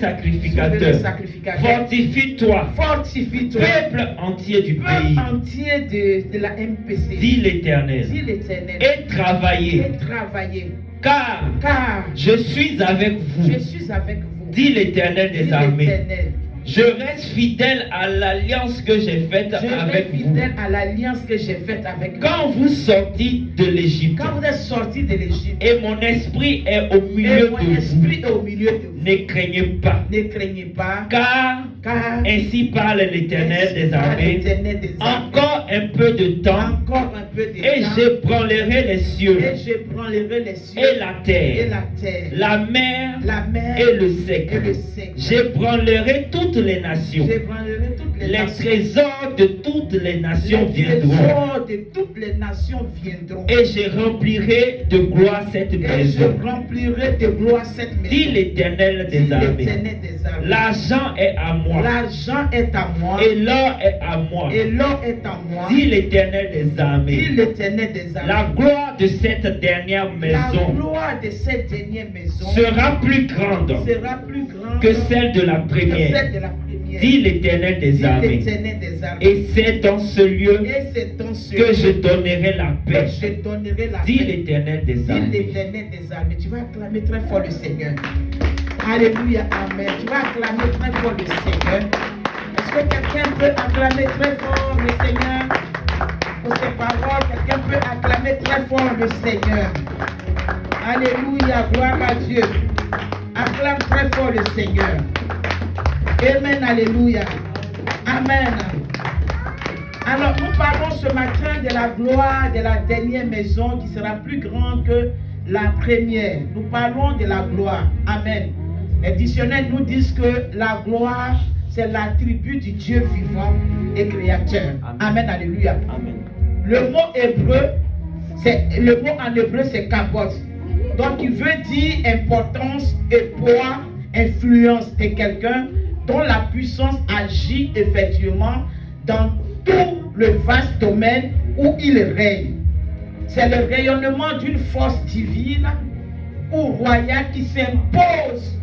sacrificateur. Fortifie-toi. Fortifie-toi. Peuple entier du pays. Peuple entier de la MPC. Dit l'Éternel. Dit l'Éternel. Et travaillez. Et travaillez. Car je suis avec vous. Je suis avec vous. Dit l'Éternel des armées. L'Éternel. Je reste fidèle à l'alliance que j'ai faite avec vous. Je reste fidèle à l'alliance que j'ai faite avec vous. Quand vous sortis de l'Égypte. Quand vous êtes sortis de l'Égypte. Et mon esprit est au milieu de vous. Ne craignez pas. Ne craignez pas. Car ainsi parle l'Éternel des armées. Encore un peu de temps. Encore un peu de et temps. j'ébranlerai les cieux. Et j'ébranlerai les cieux. Et la terre. Et la terre. La mer. La mer. Et le sec. Et le sec. J'ébranlerai toutes les nations. J'ébranlerai toutes les nations. Trésors de toutes les nations viendront. Les trésors de toutes les nations viendront. Et je remplirai de gloire cette maison. Je remplirai de gloire cette maison. Dit l'Éternel des armées. L'argent est à moi. L'argent est à moi. Et l'or est à moi. Et l'or est à moi. Dit l'Éternel des armées. Dit l'Éternel des armées. La gloire de cette dernière maison. La gloire de cette dernière maison sera plus grande. Que celle de la première. Dit l'Éternel des armées. Et c'est dans ce lieu que je donnerai la paix. Dit l'Éternel des armées. Tu vas acclamer très fort le Seigneur. Alléluia, amen. Tu vas acclamer très fort le Seigneur. Est-ce que quelqu'un peut acclamer très fort le Seigneur? Pour ses paroles, quelqu'un peut acclamer très fort le Seigneur. Alléluia, gloire à Dieu. Acclame très fort le Seigneur. Amen, alléluia. Amen. Alors, nous parlons ce matin de la gloire de la dernière maison qui sera plus grande que la première. Nous parlons de la gloire. Amen. Les dictionnaires nous disent que la gloire, c'est l'attribut du Dieu vivant et créateur. Amen, alléluia. Amen. Le mot en hébreu, c'est kabod. Donc, il veut dire importance et poids, influence de quelqu'un dont la puissance agit effectivement dans tout le vaste domaine où il règne. C'est le rayonnement d'une force divine ou royale qui s'impose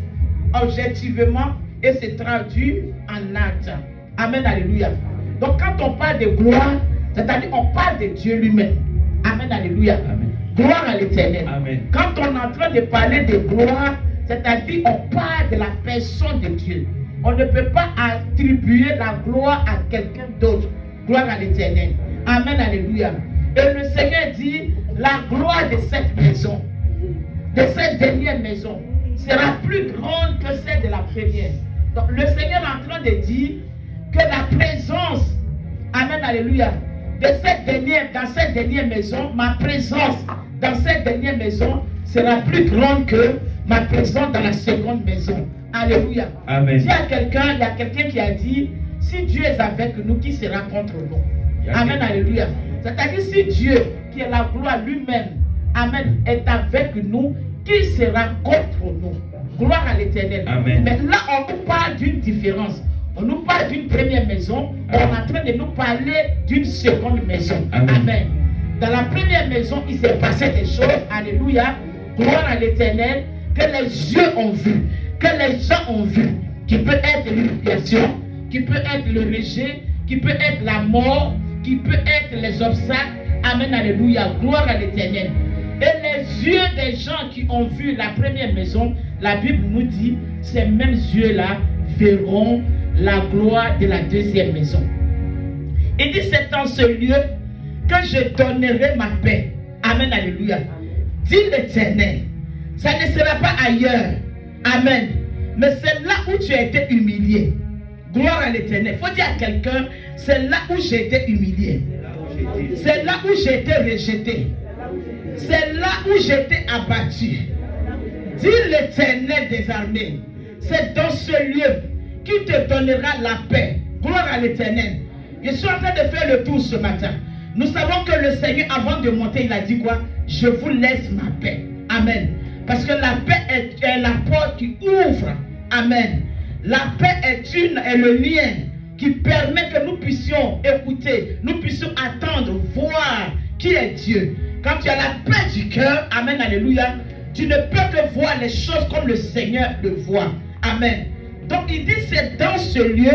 objectivement et se traduit en acte. Amen, alléluia. Donc quand on parle de gloire, c'est-à-dire on parle de Dieu lui-même. Amen, alléluia. Amen. Gloire à l'Éternel. Amen. Quand on est en train de parler de gloire, c'est-à-dire on parle de la personne de Dieu. On ne peut pas attribuer la gloire à quelqu'un d'autre. Gloire à l'Éternel. Amen, alléluia. Et le Seigneur dit, la gloire de cette maison, de cette dernière maison, sera plus grande que celle de la première. Donc le Seigneur est en train de dire que la présence, amen, alléluia, de cette dernière, dans cette dernière maison, ma présence dans cette dernière maison sera plus grande que ma présence dans la seconde maison. Alléluia. Amen. Il y a quelqu'un qui a dit, si Dieu est avec nous, qui sera contre nous? Amen, alléluia. C'est-à-dire si Dieu, qui est la gloire lui-même, amen, est avec nous, qui sera contre nous? Gloire à l'Éternel. Amen. Mais là, on nous parle d'une différence. On nous parle d'une première maison. On est en train de nous parler d'une seconde maison. Amen. Amen. Dans la première maison, il s'est passé des choses. Alléluia. Gloire à l'Éternel. Que les yeux ont vu. Que les gens ont vu. Qui peut être l'humiliation. Qui peut être le rejet. Qui peut être la mort. Qui peut être les obstacles. Amen. Alléluia. Gloire à l'Éternel. Et les yeux des gens qui ont vu la première maison, la Bible nous dit, ces mêmes yeux-là verront la gloire de la deuxième maison. Il dit, c'est dans ce lieu que je donnerai ma paix. Amen, alléluia. Dit l'Éternel, ça ne sera pas ailleurs. Amen. Mais c'est là où tu as été humilié. Gloire à l'Éternel. Il faut dire à quelqu'un, c'est là où j'ai été humilié. C'est là où j'ai été rejeté. C'est là où j'étais abattu. Dit l'Éternel des armées, c'est dans ce lieu qui te donnera la paix. Gloire à l'Éternel. Je suis en train de faire le tour ce matin. Nous savons que le Seigneur, avant de monter, il a dit quoi? Je vous laisse ma paix. Amen. Parce que la paix est la porte qui ouvre. Amen. La paix est le lien qui permet que nous puissions écouter, nous puissions attendre, voir qui est Dieu. Quand tu as la paix du cœur, amen, alléluia, tu ne peux que voir les choses comme le Seigneur le voit. Amen. Donc il dit, c'est dans ce lieu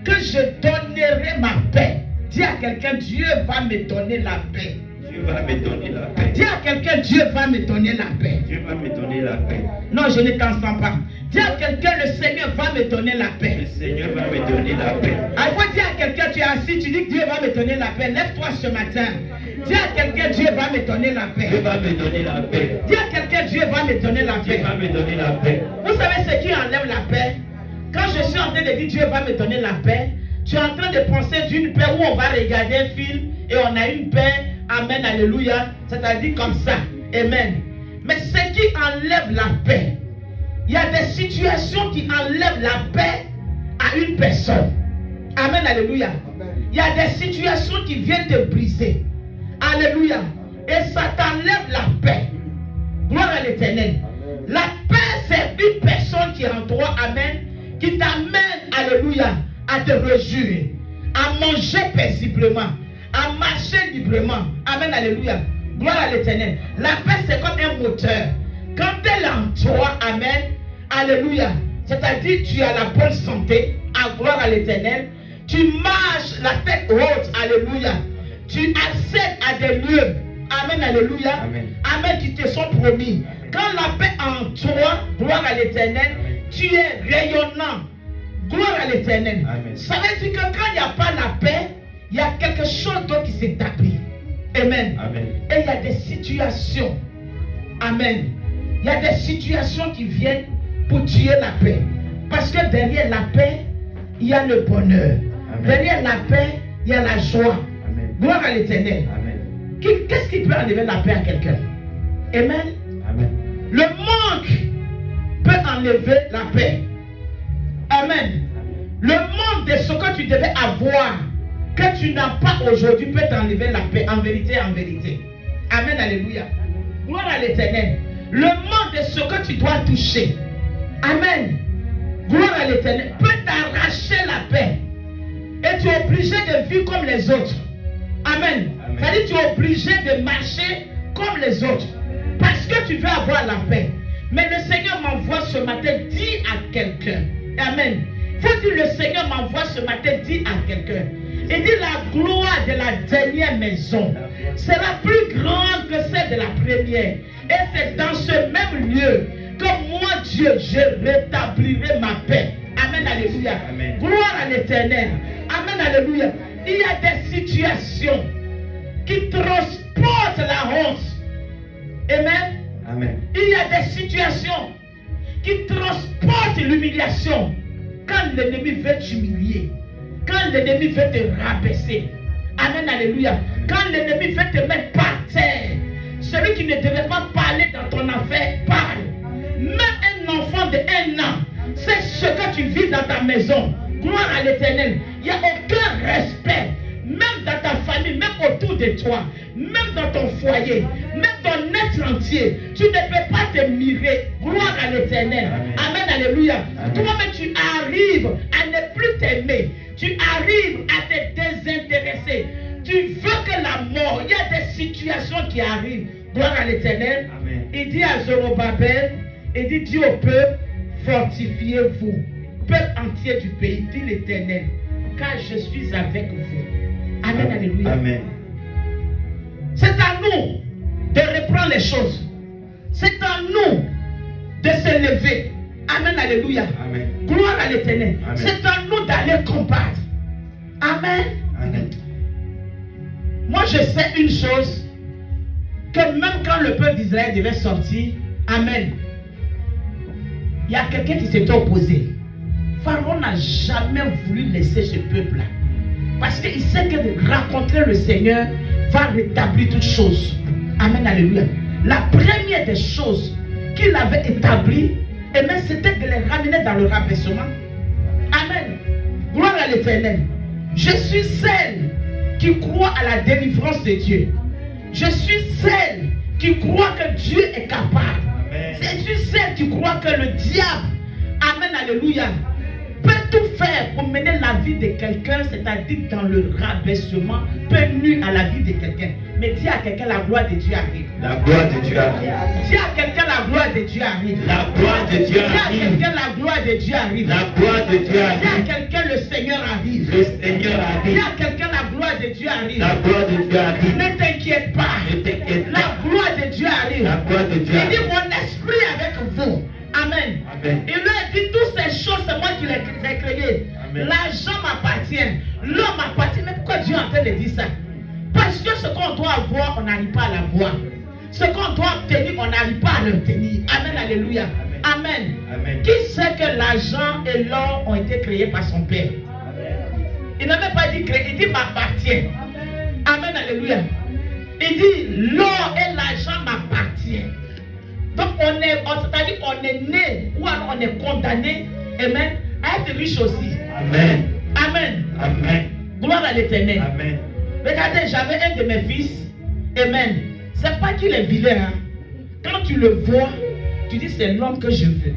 que je donnerai ma paix. Dis à quelqu'un, Dieu va me donner la paix. Dieu va me donner la paix. Dis à quelqu'un, Dieu va me donner la paix. Dieu va me donner la paix. Non, je ne t'entends pas. Dis à quelqu'un, le Seigneur va me donner la paix. Le Seigneur va me donner la paix. Il faut dire à quelqu'un, tu es assis, tu dis que Dieu va me donner la paix. Lève-toi ce matin. Dis à quelqu'un, Dieu va me donner la paix. Dieu va me donner la paix. Dis à quelqu'un, Dieu va me donner la paix. Dieu va me donner la paix. Vous savez ce qui enlève la paix? Quand je suis en train de dire Dieu va me donner la paix, tu es en train de penser d'une paix où on va regarder un film et on a une paix. Amen, alléluia. C'est-à-dire comme ça. Amen. Mais ce qui enlève la paix, il y a des situations qui enlèvent la paix à une personne. Amen, alléluia. Il y a des situations qui viennent te briser. Alléluia. Et ça t'enlève la paix. Gloire à l'Éternel. La paix, c'est une personne qui est en toi. Amen. Qui t'amène, alléluia, à te réjouir, à manger paisiblement, à marcher librement. Amen, alléluia. Gloire à l'Éternel. La paix, c'est comme un moteur. Quand elle est en toi, amen, alléluia. C'est-à-dire, tu as la bonne santé, à gloire à l'Éternel. Tu marches la tête haute, alléluia. Tu accèdes à des lieux, amen, alléluia. Amen, amen, qui te sont promis. Quand la paix est en toi, gloire à l'Éternel, tu es rayonnant. Gloire à l'Éternel. Ça veut dire que quand il n'y a pas la paix, il y a quelque chose d'autre qui s'établit. Amen. Amen. Et il y a des situations. Amen. Il y a des situations qui viennent pour tuer la paix. Parce que derrière la paix, il y a le bonheur. Amen. Derrière la paix, il y a la joie. Amen. Gloire à l'Éternel. Qu'est-ce qui peut enlever la paix à quelqu'un? Amen. Amen. Le manque peut enlever la paix. Amen. Le manque de ce que tu devais avoir, que tu n'as pas aujourd'hui, peut t'enlever la paix. En vérité, en vérité. Amen, alléluia. Gloire à l'Éternel. Le manque de ce que tu dois toucher. Amen. Gloire à l'Éternel. Peut t'arracher la paix. Et tu es obligé de vivre comme les autres. Amen. C'est-à-dire tu es obligé de marcher comme les autres. Parce que tu veux avoir la paix. Mais le Seigneur m'envoie ce matin, dis à quelqu'un. Amen. Faut dire le Seigneur m'envoie ce matin, dis à quelqu'un. Il dit la gloire de la dernière maison sera plus grande que celle de la première. Et c'est dans ce même lieu que moi, Dieu, je rétablirai ma paix. Amen, alléluia. Amen. Gloire à l'Éternel. Amen, alléluia. Il y a des situations qui transportent la honte. Amen. Amen. Il y a des situations qui transportent l'humiliation. Quand l'ennemi veut t'humilier, quand l'ennemi veut te rabaisser. Amen, alléluia. Quand l'ennemi veut te mettre par terre, celui qui ne devait pas parler dans ton affaire parle. Même un enfant de 1 an, c'est ce que tu vis dans ta maison. Gloire à l'Éternel. Il n'y a aucun respect. Même dans ta famille, même autour de toi, même dans ton foyer, même ton être entier, tu ne peux pas te mirer. Gloire à l'Éternel. Amen, alléluia. Toi-même, tu arrives à ne plus t'aimer. Tu arrives à te désintéresser. Tu veux que la mort, il y a des situations qui arrivent. Gloire à l'Éternel. Il dit à Zorobabel, il dit, dis au peuple, fortifiez-vous. Peuple entier du pays, dit l'Éternel, car je suis avec vous. Amen, alléluia. Amen. C'est à nous de reprendre les choses. C'est à nous de se lever. Amen, alléluia. Amen. Gloire à l'Éternel. C'est à nous d'aller combattre. Amen. Amen. Moi, je sais une chose, que même quand le peuple d'Israël devait sortir, amen, il y a quelqu'un qui s'est opposé. Pharaon n'a jamais voulu laisser ce peuple-là. Parce qu'il sait que de rencontrer le Seigneur va rétablir toutes choses. Amen, alléluia. La première des choses qu'il avait établies, c'était de les ramener dans le rabaissement. Amen. Gloire à l'Éternel. Je suis celle qui croit à la délivrance de Dieu. Je suis celle qui croit que Dieu est capable. Je suis celle qui croit que le diable, amen, alléluia, peut tout faire pour mener la vie de quelqu'un, c'est-à-dire dans le rabaissement, peut nuire à la vie de quelqu'un. Mais dis à quelqu'un, la gloire de Dieu arrive. La gloire de Dieu arrive. Dis à quelqu'un, la gloire de Dieu arrive. La gloire de Dieu Dis à arrive. quelqu'un, la gloire de Dieu arrive. La gloire de Dieu Dis à arrive. quelqu'un, le Seigneur arrive. Le Seigneur Dis arrive. à quelqu'un, la gloire de Dieu arrive. La gloire de Dieu arrive. Ne t'inquiète pas. Ne t'inquiète La pas. gloire de Dieu arrive. La gloire de Dieu Il dit, arrive. mon esprit avec vous. Amen. Amen. Il leur dit, toutes ces choses, c'est moi qui les ai créées. Amen. L'argent m'appartient. L'homme m'appartient. Mais pourquoi Dieu est en train de dire ça? Parce que ce qu'on doit avoir, on n'arrive pas à l'avoir. Ce qu'on doit obtenir, on n'arrive pas à l'obtenir. Amen, alléluia. Amen. Amen. Qui sait que l'argent et l'or ont été créés par son Père? Il n'a même pas dit créé, il dit m'appartient. Amen, alléluia. Il dit l'or et l'argent m'appartiennent. Donc c'est-à-dire on est né ou alors on est condamné, amen, à être riche aussi. Amen. Amen. Amen. Gloire à l'Éternel. Amen. Regardez, j'avais un de mes fils, amen. C'est pas qu'il est vilain, hein. Quand tu le vois, tu dis c'est l'homme que je veux.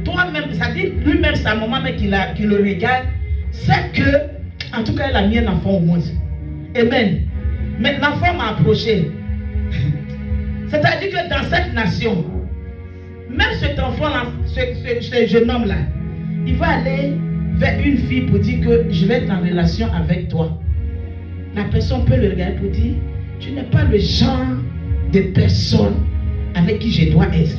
Toi-même, ça dit lui-même, sa maman même qui le regarde, c'est que, en tout cas, elle a mis un enfant au monde. Amen. Mais l'enfant m'a approché. C'est-à-dire que dans cette nation, même cet enfant-là, ce jeune homme-là, il va aller vers une fille pour dire que je vais être en relation avec toi. La personne peut le regarder pour dire, tu n'es pas le genre de personne avec qui je dois être.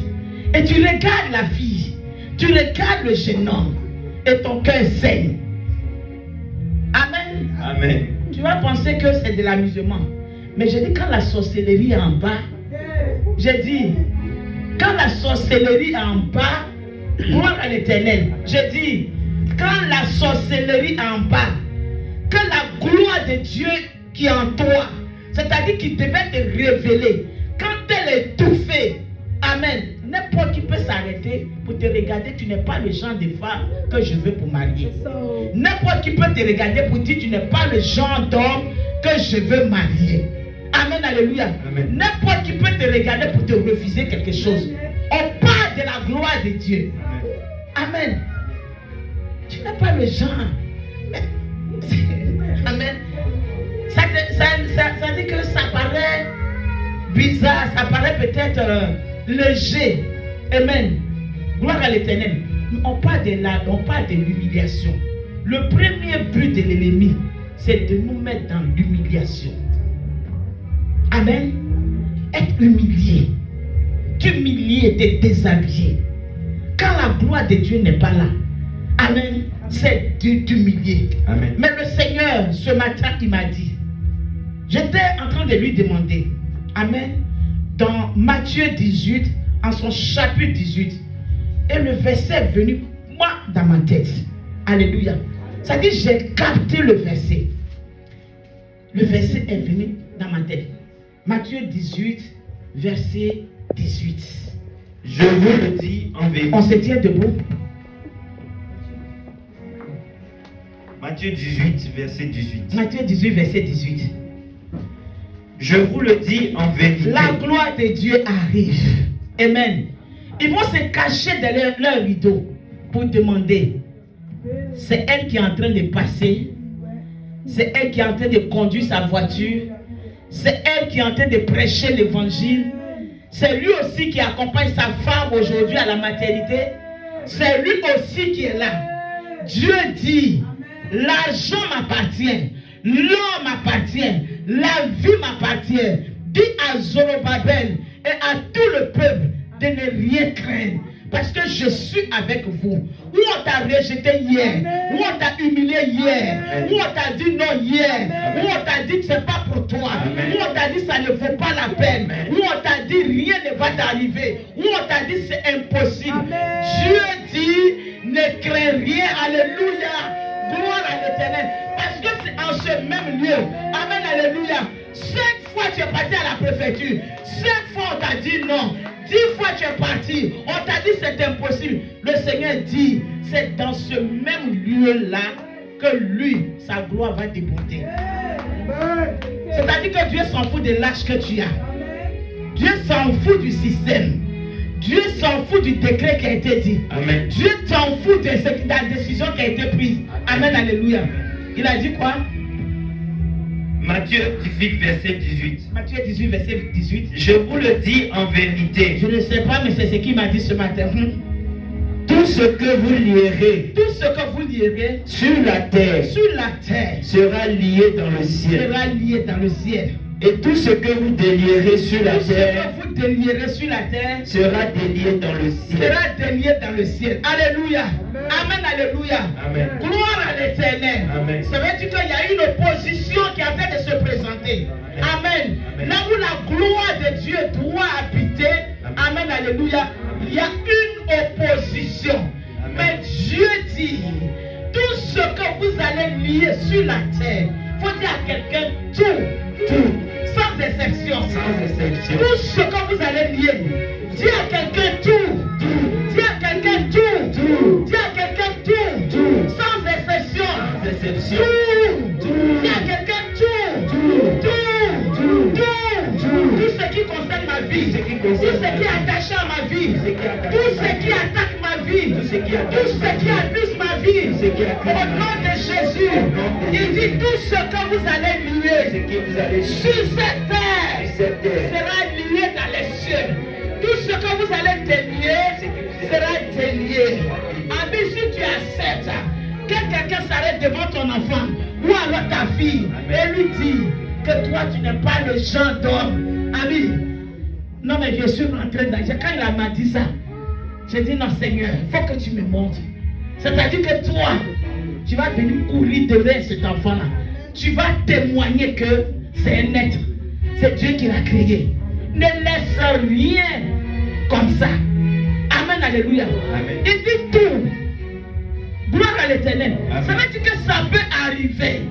Et tu regardes la fille, tu regardes le jeune homme, et ton cœur saigne. Amen. Amen. Tu vas penser que c'est de l'amusement. Mais je dis, quand la sorcellerie est en bas, j'ai dit, quand la sorcellerie est en bas, gloire à l'Éternel. J'ai dit, quand la sorcellerie est en bas, que la gloire de Dieu qui est en toi, c'est-à-dire qui devait te révéler, quand elle est étouffée, amen, n'importe qui peut s'arrêter pour te regarder, tu n'es pas le genre de femme que je veux pour marier. N'importe qui peut te regarder pour dire, tu n'es pas le genre d'homme que je veux marier. Amen, alléluia. N'importe qui peut te regarder pour te refuser quelque chose. On parle de la gloire de Dieu. Amen. Tu n'es pas le genre. Mais, amen. Ça dit que ça paraît bizarre, ça paraît peut-être léger. Amen. Gloire à l'Éternel. On parle de l'humiliation. Le premier but de l'ennemi, c'est de nous mettre dans l'humiliation. Amen. Être humilié. T'humilier, te déshabiller. Quand la gloire de Dieu n'est pas là, amen, c'est de t'humilier. Amen. Mais le Seigneur, ce matin, il m'a dit, j'étais en train de lui demander, amen, dans Matthieu 18, en son chapitre 18, et le verset est venu, moi, dans ma tête. Alléluia. Ça dit, j'ai capté le verset. Le verset est venu dans ma tête. Matthieu 18, verset 18. Je vous le dis en vérité. On se tient debout. Matthieu 18, verset 18. Matthieu 18, verset 18. Je vous le dis en vérité. La gloire de Dieu arrive. Amen. Ils vont se cacher derrière leur rideau pour demander. C'est elle qui est en train de passer. C'est elle qui est en train de conduire sa voiture. C'est elle qui est en train de prêcher l'évangile. C'est lui aussi qui accompagne sa femme aujourd'hui à la maternité. C'est lui aussi qui est là. Dieu dit, l'argent m'appartient, l'or m'appartient, la vie m'appartient. Dis à Zorobabel et à tout le peuple de ne rien craindre. Parce que je suis avec vous. Où on t'a rejeté hier, où on t'a humilié hier, où on t'a dit non hier, où on t'a dit que c'est pas pour toi, où on t'a dit ça ne vaut pas la peine, où on t'a dit rien ne va t'arriver, où on t'a dit c'est impossible. Dieu dit ne crains rien. Alléluia. Gloire à l'Éternel. Parce que c'est en ce même lieu. Amen. Alléluia. 5 fois tu es parti à la préfecture. 5 fois on t'a dit non. 10 fois tu es parti, on t'a dit c'est impossible. Le Seigneur dit, c'est dans ce même lieu-là que lui, sa gloire va déborder. C'est-à-dire que Dieu s'en fout de l'âge que tu as. Dieu s'en fout du système. Dieu s'en fout du décret qui a été dit. Amen. Dieu s'en fout de la décision qui a été prise. Amen, alléluia. Il a dit quoi? Matthieu 18, verset 18. Matthieu 18, verset 18. Je vous le dis en vérité. Je ne sais pas, mais c'est ce qu'il m'a dit ce matin. Tout ce que vous lierez sur la terre sera lié dans le ciel. Et tout ce que vous délierez sur la terre sera délié dans le ciel. Alléluia. Amen, alléluia. Amen. Gloire à l'Éternel. Amen. Ça veut dire qu'il y a une opposition qui est en train de se présenter. Amen. Là où la gloire de Dieu doit habiter. Amen, alléluia. Il y a une opposition. Amen. Mais Dieu dit, tout ce que vous allez lier sur la terre, il faut dire à quelqu'un tout, sans exception. Tout ce que vous allez lier, dis à quelqu'un tout, dis à quelqu'un tout, dis à quelqu'un tout, sans exception. Tout, dis à quelqu'un tout ce qui concerne ma vie, tout ce qui est attaché à ma vie, tout ce qui attaque ma vie, tout ce qui abuse ma vie, au nom de Jésus, il dit tout ce que vous allez lier sur cette terre sera lié dans les cieux. Tout ce que vous allez délier sera délié. Ami, si tu acceptes que quelqu'un s'arrête devant ton enfant ou alors ta fille et lui dit que toi tu n'es pas le genre d'homme, ami, non mais je suis rentré dans... Quand il m'a dit ça, j'ai dit non Seigneur, il faut que tu me montres. C'est-à-dire que toi, tu vas venir courir derrière cet enfant-là. Tu vas témoigner que c'est un être. C'est Dieu qui l'a créé. Ne laisse rien comme ça. Amen, alléluia. Amen. Il dit tout. Gloire à l'Éternel. Ça veut dire que ça peut arriver.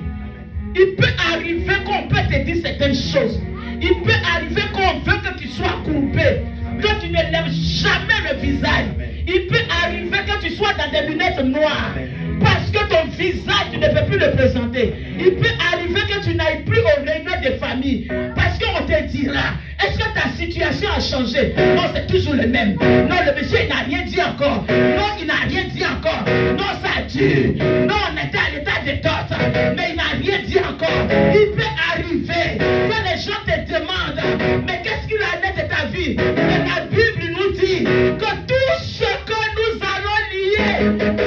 Il peut arriver qu'on peut te dire certaines choses. Il peut arriver qu'on veut que tu sois coupé, que tu ne lèves jamais le visage. Il peut arriver que tu sois dans des lunettes noires. Parce que ton visage, tu ne peux plus le présenter. Il peut arriver que tu n'ailles plus aux réunions de famille. Parce qu'on te dira, est-ce que ta situation a changé? Non, c'est toujours le même. Non, le monsieur n'a rien dit encore. Non, il n'a rien dit encore. Non, ça dure. Non, on était à l'état de dot. Mais il n'a rien dit encore. Il peut arriver que les gens te demandent, mais qu'est-ce qu'il en est de ta vie? Et la Bible nous dit que tout ce que nous allons lier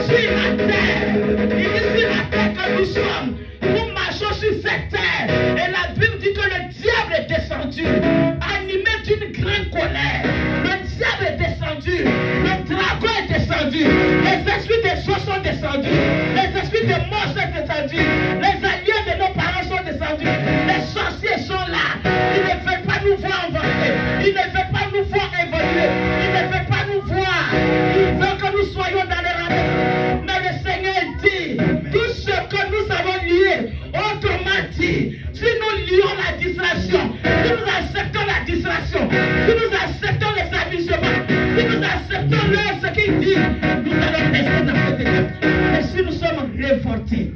sur la terre, il dit sur la terre que nous sommes, nous marchons sur cette terre. Et la Bible dit que le diable est descendu, animé d'une grande colère. Le diable est descendu, le dragon est descendu, les esprits des choses sont descendus, les esprits des morts sont descendus, les alliés de nos parents sont descendus, les sorciers sont là. Ils ne veulent pas nous voir avancer, ils ne veulent pas nous voir évoluer, ils ne veulent pas nous voir, ils veulent que nous soyons dans les rameaux. Mais le Seigneur dit, tout ce que nous avons lié, autrement dit, si nous lions la distraction, si nous acceptons la distraction, si nous acceptons les amusements, si nous acceptons ce qu'il dit, nous allons rester dans cette étape. Et si nous sommes révoltés,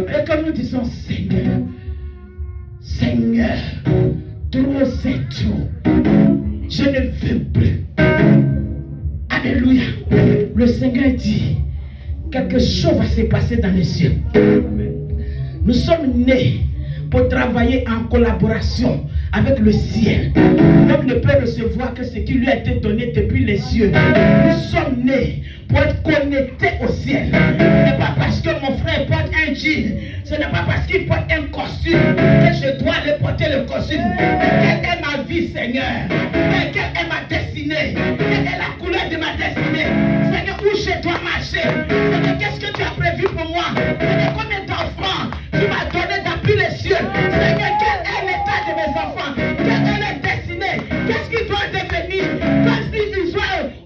et comme nous disons, Seigneur, Seigneur, trop c'est tout, je ne veux plus. Alléluia. Le Seigneur dit, quelque chose va se passer dans les cieux. Nous sommes nés pour travailler en collaboration avec le ciel. L'homme ne peut recevoir que ce qui lui a été donné depuis les cieux. Nous sommes nés pour être connectés au ciel. Ce n'est pas parce que mon frère porte un jean, ce n'est pas parce qu'il porte un costume que je dois aller porter le costume. Quelle est ma vie, Seigneur? Quelle est ma destinée? Quelle est la couleur de ma destinée? Seigneur, où je dois marcher? Seigneur, qu'est-ce que tu as prévu pour moi? Seigneur, combien d'enfants tu m'as donné depuis les cieux? Seigneur, quel est l'état de mes enfants? Quelle est leur destinée? Qu'est-ce qu'ils doivent devenir?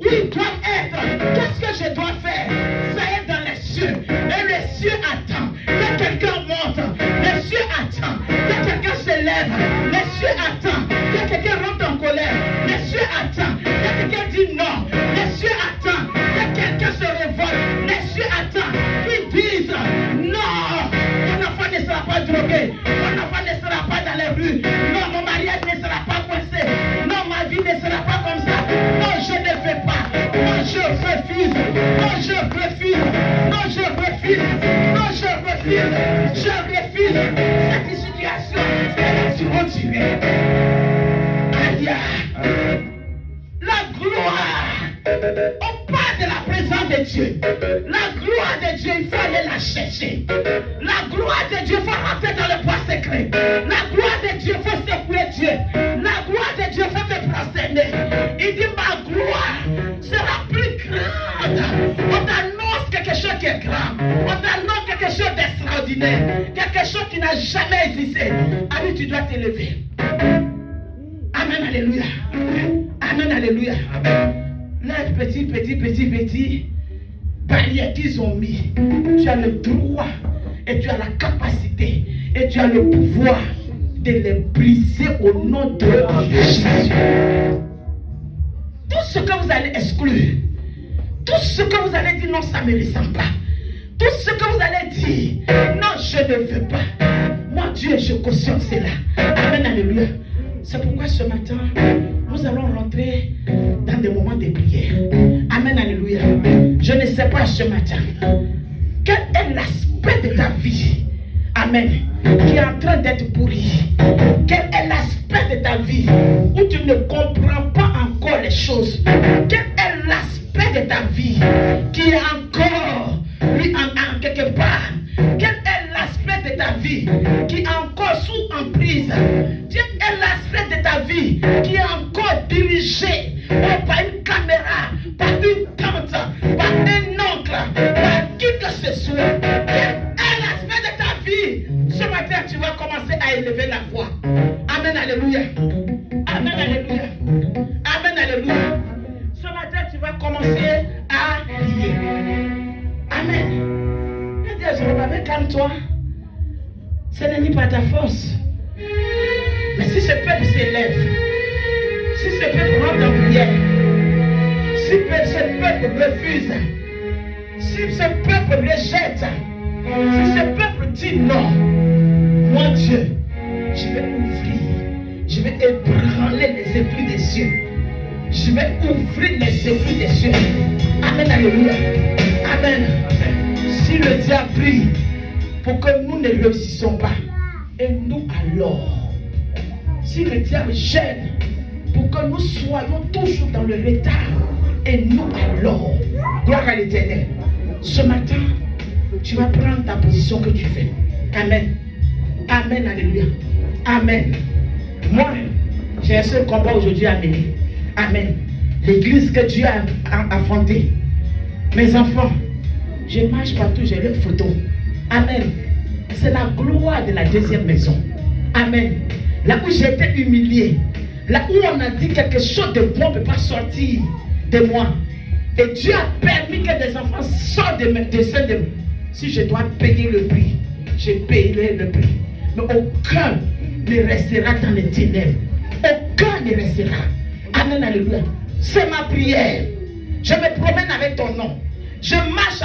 Où ils doivent être? Qu'est-ce que je dois faire? Ça est dans les cieux. Et les cieux attendent que quelqu'un monte. Les cieux attendent que quelqu'un se lève. Les cieux attendent que quelqu'un rentre en colère. Les cieux attendent que quelqu'un dit non. Les cieux attendent que quelqu'un se révolte. Les cieux attendent qu'ils disent non. Mon enfant ne sera pas drogué. Mon enfant ne sera pas dans les rues. Non, mon mariage ne sera pas coincé. Non, ma vie ne sera pas comme ça. Non, je ne fais pas. Non, je refuse. Non, je refuse. Non, je refuse. Non, je refuse. refuse cette situation. Tu continues. Aïe. La gloire. On parle de la présence de Dieu. La gloire de Dieu, il faut aller la chercher. La gloire de Dieu, il faut rentrer dans le bois secret. La gloire de Dieu, il faut secouer Dieu. La gloire de Dieu, il faut te prosterner. Il dit, ma gloire sera plus grande. On t'annonce quelque chose qui est grand. On t'annonce quelque chose d'extraordinaire. Quelque chose qui n'a jamais existé. Allez, tu dois t'élever. Amen, alléluia. Amen, alléluia. Les petits barrières qu'ils ont mis, tu as le droit et tu as la capacité et tu as le pouvoir de les briser au nom de Jésus. Tout ce que vous allez exclure, tout ce que vous allez dire non, ça ne me ressemble pas, tout ce que vous allez dire non, je ne veux pas, moi Dieu, je cautionne cela. Amen, alléluia. C'est pourquoi ce matin, nous allons rentrer dans des moments de prière. Amen, alléluia. Je ne sais pas ce matin, quel est l'aspect de ta vie, amen, qui est en train d'être pourri. Quel est l'aspect de ta vie où tu ne comprends pas encore les choses? Quel est l'aspect de ta vie qui est encore, lui, en quelque part? Quel est l'aspect de ta vie qui est encore sous emprise? Quel est l'aspect de ta vie qui est encore dirigé par une caméra, par une tante, par un oncle, par qui que ce soit? Quel est l'aspect de ta vie? Ce matin, tu vas commencer à élever la voix. Amen, alléluia. Amen, alléluia. Amen, alléluia. Ce matin, tu vas commencer à prier. Amen. Mais calme-toi. Ce n'est pas ta force. Mais si ce peuple s'élève, si ce peuple rentre en prière, si ce peuple refuse, si ce peuple rejette, si ce peuple dit non, moi Dieu, je vais ouvrir, je vais ébranler les épris des cieux. Je vais ouvrir les épris des cieux. Amen, alléluia. Amen. Si le diable prie pour que nous ne réussissons pas, et nous alors, si le diable gêne pour que nous soyons toujours dans le retard, et nous alors, gloire à l'Éternel. Ce matin, tu vas prendre ta position que tu fais. Amen. Amen, alléluia. Amen. Moi, j'ai un seul combat aujourd'hui à mener. Amen. L'église que Dieu a fondée. Mes enfants, je marche partout, j'ai leurs photos. Amen. C'est la gloire de la deuxième maison. Amen. Là où j'ai été humilié, là où on a dit quelque chose de bon ne peut pas sortir de moi. Et Dieu a permis que des enfants sortent de mes dessins. Si je dois payer le prix, je payerai le prix. Mais aucun ne restera dans les ténèbres. Aucun ne restera. Amen, alléluia. C'est ma prière. Je me promène avec ton nom. Je marche